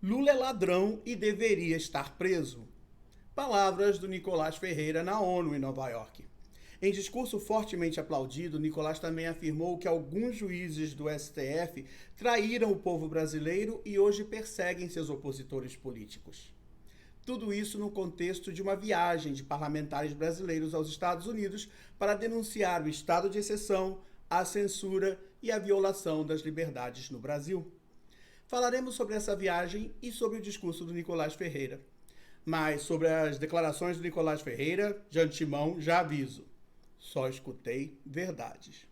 Lula é ladrão e deveria estar preso. Palavras do Nicolás Ferreira na ONU em Nova York. Em discurso fortemente aplaudido, Nicolás também afirmou que alguns juízes do STF traíram o povo brasileiro e hoje perseguem seus opositores políticos. Tudo isso no contexto de uma viagem de parlamentares brasileiros aos Estados Unidos para denunciar o estado de exceção, a censura e a violação das liberdades no Brasil. Falaremos sobre essa viagem e sobre o discurso do Nicolás Ferreira. Mas sobre as declarações do Nicolás Ferreira, de antemão, já aviso. Só escutei verdades.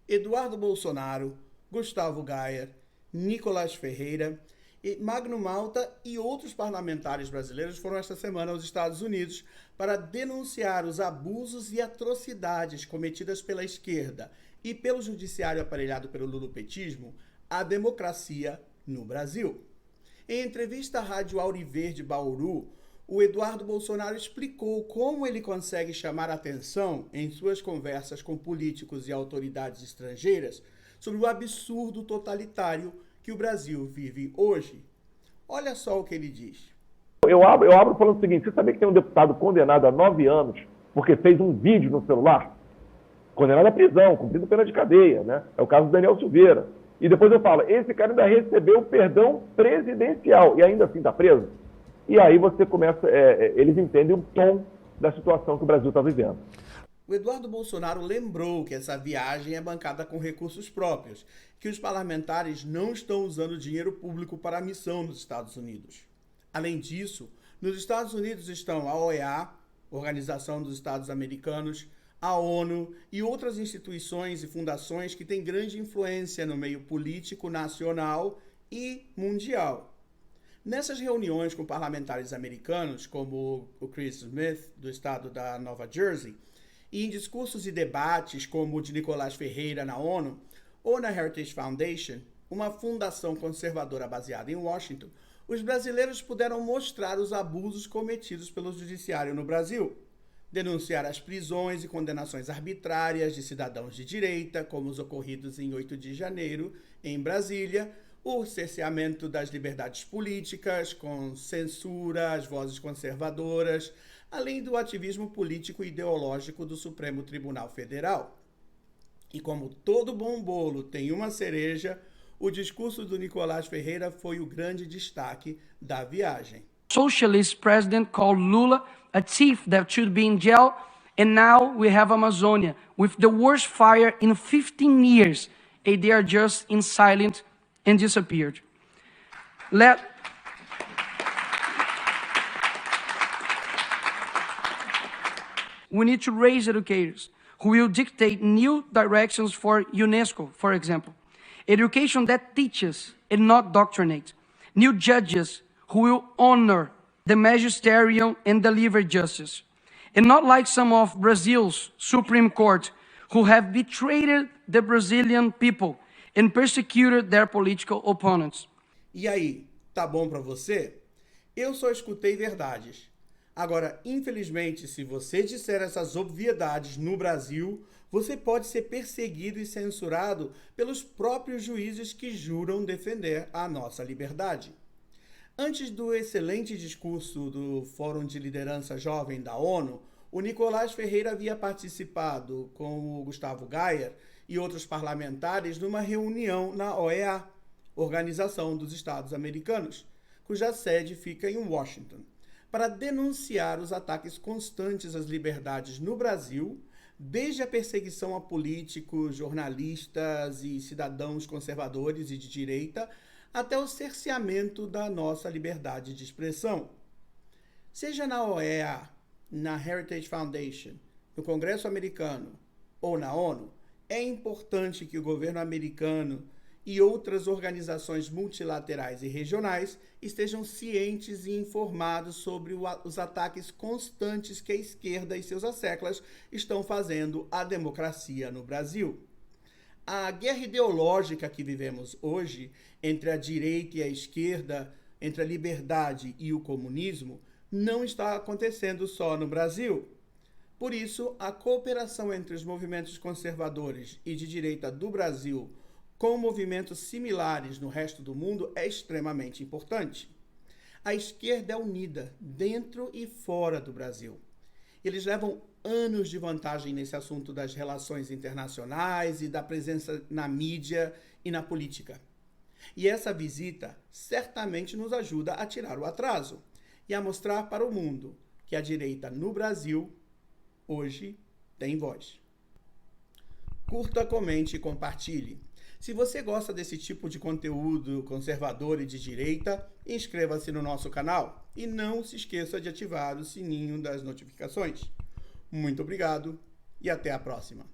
Eduardo Bolsonaro, Gustavo Gayer, Nicolás Ferreira, Magno Malta e outros parlamentares brasileiros foram esta semana aos Estados Unidos para denunciar os abusos e atrocidades cometidas pela esquerda e pelo judiciário aparelhado pelo lulopetismo à democracia no Brasil. Em entrevista à Rádio Auriverde Bauru, o Eduardo Bolsonaro explicou como ele consegue chamar a atenção em suas conversas com políticos e autoridades estrangeiras sobre o absurdo totalitário que o Brasil vive hoje. Olha só o que ele diz. Eu abro falando o seguinte: você sabia que tem um deputado condenado a 9 anos porque fez um vídeo no celular? Condenado à prisão, cumprindo pena de cadeia, né? É o caso do Daniel Silveira. E depois eu falo, esse cara ainda recebeu o perdão presidencial e ainda assim está preso? E aí você começa, eles entendem o tom da situação que o Brasil está vivendo. O Eduardo Bolsonaro lembrou que essa viagem é bancada com recursos próprios, que os parlamentares não estão usando dinheiro público para a missão nos Estados Unidos. Além disso, nos Estados Unidos estão a OEA, Organização dos Estados Americanos, a ONU e outras instituições e fundações que têm grande influência no meio político nacional e mundial. Nessas reuniões com parlamentares americanos, como o Chris Smith, do estado da Nova Jersey, e em discursos e debates como o de Nicolás Ferreira na ONU ou na Heritage Foundation, uma fundação conservadora baseada em Washington, os brasileiros puderam mostrar os abusos cometidos pelo judiciário no Brasil, denunciar as prisões e condenações arbitrárias de cidadãos de direita, como os ocorridos em 8 de janeiro, em Brasília, o cerceamento das liberdades políticas, com censura às vozes conservadoras, além do ativismo político e ideológico do Supremo Tribunal Federal. E como todo bom bolo tem uma cereja, o discurso do Nicolás Ferreira foi o grande destaque da viagem. Socialist president called Lula a thief that should be in jail, and now we have Amazonia with the worst fire in 15 years, and they are just in silent and disappeared. We need to raise educators who will dictate new directions for UNESCO, for example. Education that teaches and not doctrinate. New judges who will honor the magisterium and deliver justice. And not like some of Brazil's Supreme Court who have betrayed the Brazilian people and persecuted their political opponents. E aí, tá bom pra você? Eu só escutei verdades. Agora, infelizmente, se você disser essas obviedades no Brasil, você pode ser perseguido e censurado pelos próprios juízes que juram defender a nossa liberdade. Antes do excelente discurso do Fórum de Liderança Jovem da ONU, o Nicolás Ferreira havia participado com o Gustavo Gayer e outros parlamentares numa reunião na OEA, Organização dos Estados Americanos, cuja sede fica em Washington, para denunciar os ataques constantes às liberdades no Brasil, desde a perseguição a políticos, jornalistas e cidadãos conservadores e de direita, até o cerceamento da nossa liberdade de expressão. Seja na OEA, na Heritage Foundation, no Congresso americano ou na ONU, é importante que o governo americano e outras organizações multilaterais e regionais estejam cientes e informados sobre os ataques constantes que a esquerda e seus asseclas estão fazendo à democracia no Brasil. A guerra ideológica que vivemos hoje entre a direita e a esquerda, entre a liberdade e o comunismo, não está acontecendo só no Brasil. Por isso, a cooperação entre os movimentos conservadores e de direita do Brasil com movimentos similares no resto do mundo é extremamente importante. A esquerda é unida dentro e fora do Brasil. Eles levam anos de vantagem nesse assunto das relações internacionais e da presença na mídia e na política. E essa visita certamente nos ajuda a tirar o atraso e a mostrar para o mundo que a direita no Brasil hoje tem voz. Curta, comente e compartilhe. Se você gosta desse tipo de conteúdo conservador e de direita, inscreva-se no nosso canal e não se esqueça de ativar o sininho das notificações. Muito obrigado e até a próxima.